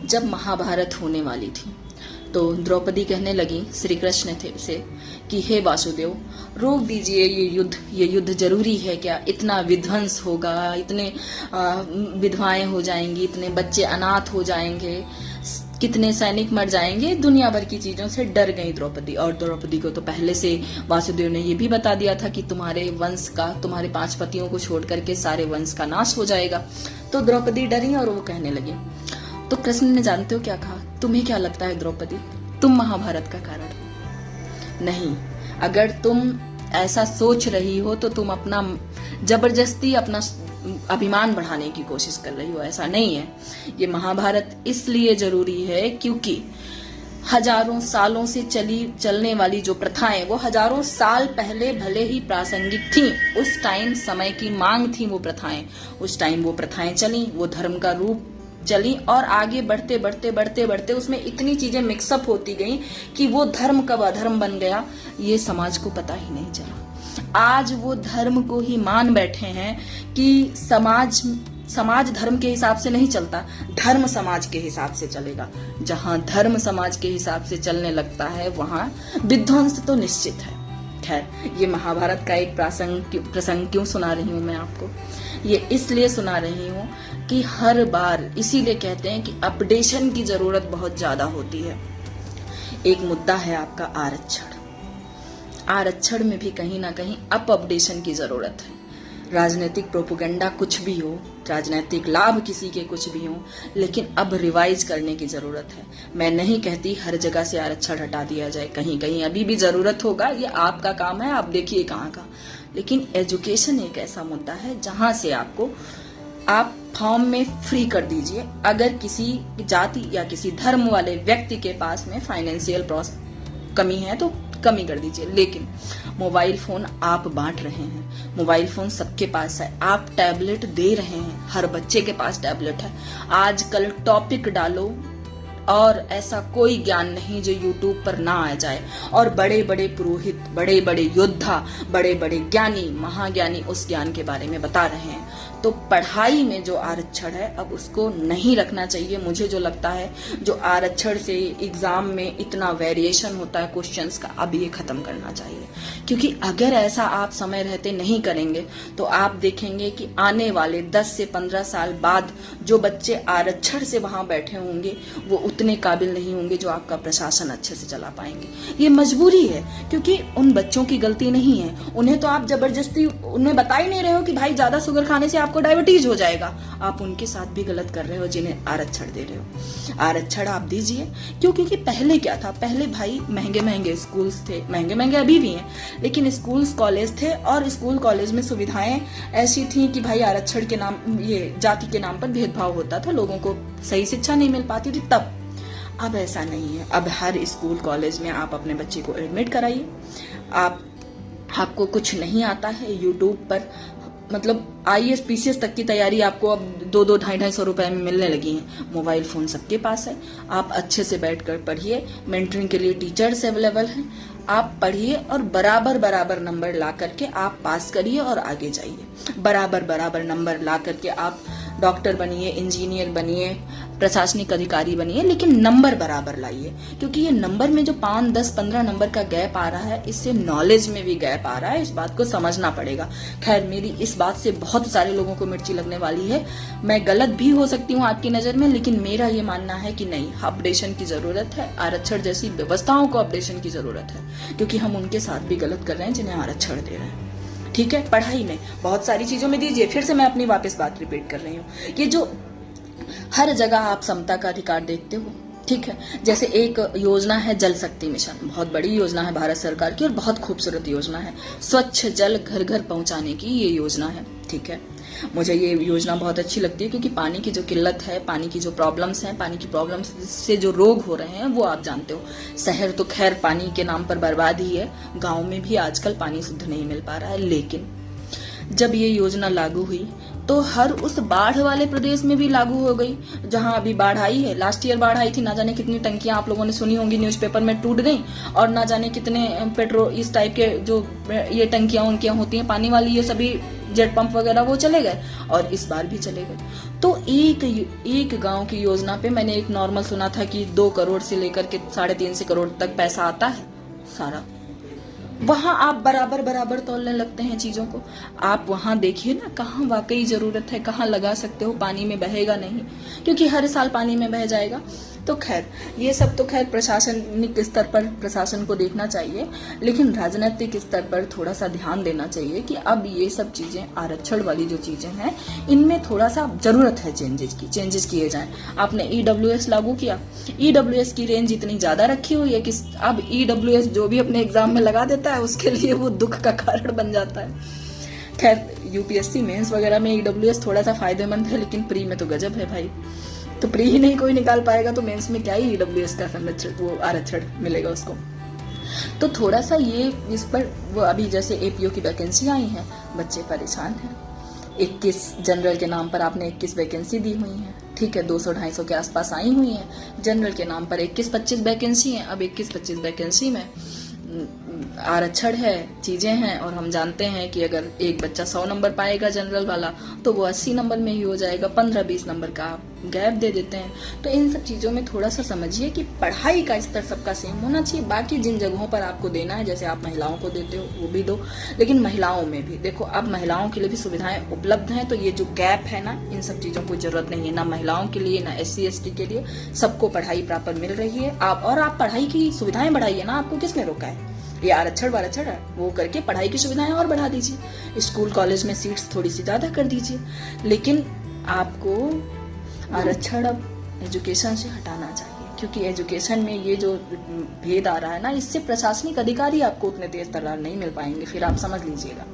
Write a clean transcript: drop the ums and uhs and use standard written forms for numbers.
जब महाभारत होने वाली थी तो द्रौपदी कहने लगी श्री कृष्ण थे से कि हे वासुदेव, रोक दीजिए ये युद्ध जरूरी है क्या? इतना विध्वंस होगा, इतने विधवाएं हो जाएंगी, इतने बच्चे अनाथ हो जाएंगे, कितने सैनिक मर जाएंगे। दुनिया भर की चीजों से डर गई द्रौपदी। और द्रौपदी को तो पहले से वासुदेव ने ये भी बता दिया था कि तुम्हारे वंश का, तुम्हारे 5 पतियों को छोड़ करके सारे वंश का नाश हो जाएगा। तो द्रौपदी डरी और वो कहने लगी। तो कृष्ण ने जानते हो क्या कहा? तुम्हें क्या लगता है द्रौपदी, तुम महाभारत का कारण नहीं। अगर तुम ऐसा सोच रही हो तो तुम अपना जबरदस्ती अपना अभिमान बढ़ाने की कोशिश कर रही हो। ऐसा नहीं है। ये महाभारत इसलिए जरूरी है क्योंकि हजारों सालों से चलने वाली जो प्रथाएं, वो हजारों साल पहले भले ही प्रासंगिक थी, उस टाइम समय की मांग थी वो प्रथाएं, उस टाइम वो प्रथाएं चली, वो धर्म का रूप चली और आगे बढ़ते बढ़ते बढ़ते बढ़ते उसमें इतनी चीजें मिक्सअप होती गई कि वो धर्म कब अधर्म बन गया ये समाज को पता ही नहीं चला। आज वो धर्म को ही मान बैठे हैं कि समाज धर्म के हिसाब से नहीं चलता, धर्म समाज के हिसाब से चलेगा। जहां धर्म समाज के हिसाब से चलने लगता है वहां विध्वंस तो निश्चित है। खैर, ये महाभारत का एक प्रसंग क्यों सुना रही हूं मैं आपको? ये इसलिए सुना रही हूं कि हर बार इसीलिए कहते हैं कि अपडेशन की जरूरत बहुत ज्यादा होती है। एक मुद्दा है आपका आरक्षण। आरक्षण में भी कहीं ना कहीं अपडेशन की जरूरत है। राजनीतिक प्रोपेगेंडा कुछ भी हो, राजनीतिक लाभ किसी के कुछ भी हो, लेकिन अब रिवाइज करने की जरूरत है। मैं नहीं कहती हर जगह से आरक्षण हटा दिया जाए, कहीं कहीं अभी भी जरूरत होगा, ये आपका काम है, आप देखिए कहाँ का। लेकिन एजुकेशन एक ऐसा मुद्दा है जहां से आप फॉर्म में फ्री कर दीजिए। अगर किसी जाति या किसी धर्म वाले व्यक्ति के पास में फाइनेंशियल कमी है तो कमी कर दीजिए। लेकिन मोबाइल फोन आप बांट रहे हैं, मोबाइल फोन सबके पास है, आप टैबलेट दे रहे हैं, हर बच्चे के पास टैबलेट है। आजकल टॉपिक डालो और ऐसा कोई ज्ञान नहीं जो यूट्यूब पर ना आ जाए। और बड़े बड़े पुरोहित, बड़े बड़े योद्धा, बड़े बड़े ज्ञानी, महाज्ञानी उस ज्ञान के बारे में बता रहे हैं। तो पढ़ाई में जो आरक्षण है अब उसको नहीं रखना चाहिए। मुझे जो लगता है जो आरक्षण से एग्जाम में इतना वेरिएशन होता है क्वेश्चंस का, अब ये खत्म करना चाहिए। क्योंकि अगर ऐसा आप समय रहते नहीं करेंगे तो आप देखेंगे कि आने वाले 10 से 15 साल बाद जो बच्चे आरक्षण से वहां बैठे होंगे वो उतने काबिल नहीं होंगे जो आपका प्रशासन अच्छे से चला पाएंगे। ये मजबूरी है, क्योंकि उन बच्चों की गलती नहीं है। उन्हें तो आप जबरदस्ती उन्हें बता ही नहीं रहे हो कि भाई ज्यादा शुगर खाने से आपको डायबिटीज हो जाएगा। आप उनके साथ भी गलत कर रहे हो जिन्हें आरक्षण दे रहे हो। आरक्षण आप दीजिए। क्यों? क्योंकि पहले क्या था, पहले भाई महंगे महंगे स्कूल्स थे, महंगे महंगे अभी भी हैं, लेकिन स्कूल्स कॉलेज थे और स्कूल कॉलेज में सुविधाएं ऐसी थी कि भाई आरक्षण के नाम, ये जाति के नाम पर भेदभाव होता था, लोगों को सही शिक्षा नहीं मिल पाती थी तब। अब ऐसा नहीं है। अब हर स्कूल कॉलेज में आप अपने बच्चे को एडमिट कराइए। आपको कुछ नहीं आता है, यूट्यूब पर मतलब IAS PCS तक की तैयारी आपको अब 2-2, 250-250 रुपए में मिलने लगी है। मोबाइल फोन सबके पास है, आप अच्छे से बैठकर पढ़िए। मेंटरिंग के लिए टीचर्स अवेलेबल हैं, आप पढ़िए और बराबर नंबर ला करके आप पास करिए और आगे जाइए। बराबर नंबर ला करके आप डॉक्टर बनिए, इंजीनियर बनिए, प्रशासनिक अधिकारी बनिए, लेकिन नंबर बराबर लाइए। क्योंकि ये नंबर में जो 5, 10, 15 नंबर का गैप आ रहा है, इससे नॉलेज में भी गैप आ रहा है। इस बात को समझना पड़ेगा। खैर, मेरी इस बात से बहुत सारे लोगों को मिर्ची लगने वाली है। मैं गलत भी हो सकती हूँ आपकी नजर में, लेकिन मेरा ये मानना है कि नहीं, अपडेशन की जरूरत है। आरक्षण जैसी व्यवस्थाओं को अपडेशन की जरूरत है, क्योंकि हम उनके साथ भी गलत कर रहे हैं जिन्हें आरक्षण दे रहे हैं। ठीक है, पढ़ाई में बहुत सारी चीजों में दीजिए। फिर से मैं अपनी वापस बात रिपीट कर रही हूँ, ये जो हर जगह आप समता का अधिकार देखते हो, ठीक है। जैसे एक योजना है जल शक्ति मिशन, बहुत बड़ी योजना है भारत सरकार की और बहुत खूबसूरत योजना है। स्वच्छ जल घर घर पहुंचाने की ये योजना है, ठीक है। मुझे ये योजना बहुत अच्छी लगती है क्योंकि पानी की जो किल्लत है, पानी की जो प्रॉब्लम्स हैं, पानी की प्रॉब्लम्स से जो रोग हो रहे हैं वो आप जानते हो। शहर तो खैर पानी के नाम पर बर्बाद ही है, गाँव में भी आजकल पानी शुद्ध नहीं मिल पा रहा है। लेकिन जब ये योजना लागू हुई तो हर उस बाढ़ वाले प्रदेश में भी लागू हो गई जहां अभी बाढ़ आई है। लास्ट ईयर बाढ़ आई थी, ना जाने कितनी टंकियां आप लोगों ने सुनी होंगी न्यूज़पेपर में टूट गई, और ना जाने कितने पेट्रोल इस टाइप के जो ये टंकियां उनकियां होती हैं पानी वाली, ये सभी जेट पंप वगैरह वो चले गए, और इस बार भी चले गए। तो एक गांव की योजना पे मैंने एक नॉर्मल सुना था कि 2 करोड़ से लेकर के 3.5 करोड़ तक पैसा आता है सारा। वहां आप बराबर बराबर तोलने लगते हैं चीजों को। आप वहां देखिए ना कहाँ वाकई जरूरत है, कहाँ लगा सकते हो, पानी में बहेगा नहीं, क्योंकि हर साल पानी में बह जाएगा। तो खैर ये सब तो खैर प्रशासनिक स्तर पर प्रशासन को देखना चाहिए, लेकिन राजनीतिक स्तर पर थोड़ा सा ध्यान देना चाहिए कि अब ये सब चीजें आरक्षण वाली जो चीजें हैं इनमें थोड़ा सा जरूरत है चेंजेस किए जाएं। आपने EWS लागू किया, EWS की रेंज इतनी ज्यादा रखी हुई है कि अब EWS जो भी अपने एग्जाम में लगा देता है उसके लिए वो दुख का कारण बन जाता है। खैर UPSC मेंस वगैरह में EWS थोड़ा सा फायदेमंद है, लेकिन प्री में तो गजब है भाई। तो प्री ही नहीं कोई निकाल पाएगा तो मेंस में क्या ही EWS का वो आरक्षण मिलेगा उसको। तो थोड़ा सा ये इस पर वो अभी जैसे APO की वैकेंसी आई हैं, बच्चे परेशान हैं। 21 जनरल के नाम पर आपने 21 वैकेंसी दी हुई हैं, ठीक है, 200-250 के आसपास आई हुई हैं। जनरल के नाम पर 21-25 वैकेंसी हैं। अब 21-25 वैकेंसी में आरक्षण है, चीजें हैं, और हम जानते हैं कि अगर एक बच्चा 100 नंबर पाएगा जनरल वाला तो वो 80 नंबर में ही हो जाएगा, 15-20 नंबर का आप गैप दे देते हैं। तो इन सब चीजों में थोड़ा सा समझिए कि पढ़ाई का स्तर सबका सेम होना चाहिए। बाकी जिन जगहों पर आपको देना है, जैसे आप महिलाओं को देते हो वो भी दो, लेकिन महिलाओं में भी देखो, अब महिलाओं के लिए भी सुविधाएं उपलब्ध हैं। तो ये जो गैप है ना, इन सब चीजों की जरूरत नहीं है, ना महिलाओं के लिए ना SC/ST के लिए, सबको पढ़ाई प्रॉपर मिल रही है। आप पढ़ाई की सुविधाएं बढ़ाइए ना, आपको किसने रोका है? ये आरक्षण है वो करके पढ़ाई की सुविधाएं और बढ़ा दीजिए, स्कूल कॉलेज में सीट्स थोड़ी सी ज्यादा कर दीजिए, लेकिन आपको आरक्षण अब एजुकेशन से हटाना चाहिए, क्योंकि एजुकेशन में ये जो भेद आ रहा है ना, इससे प्रशासनिक अधिकारी आपको उतने तेज तर्रार नहीं मिल पाएंगे, फिर आप समझ लीजिएगा।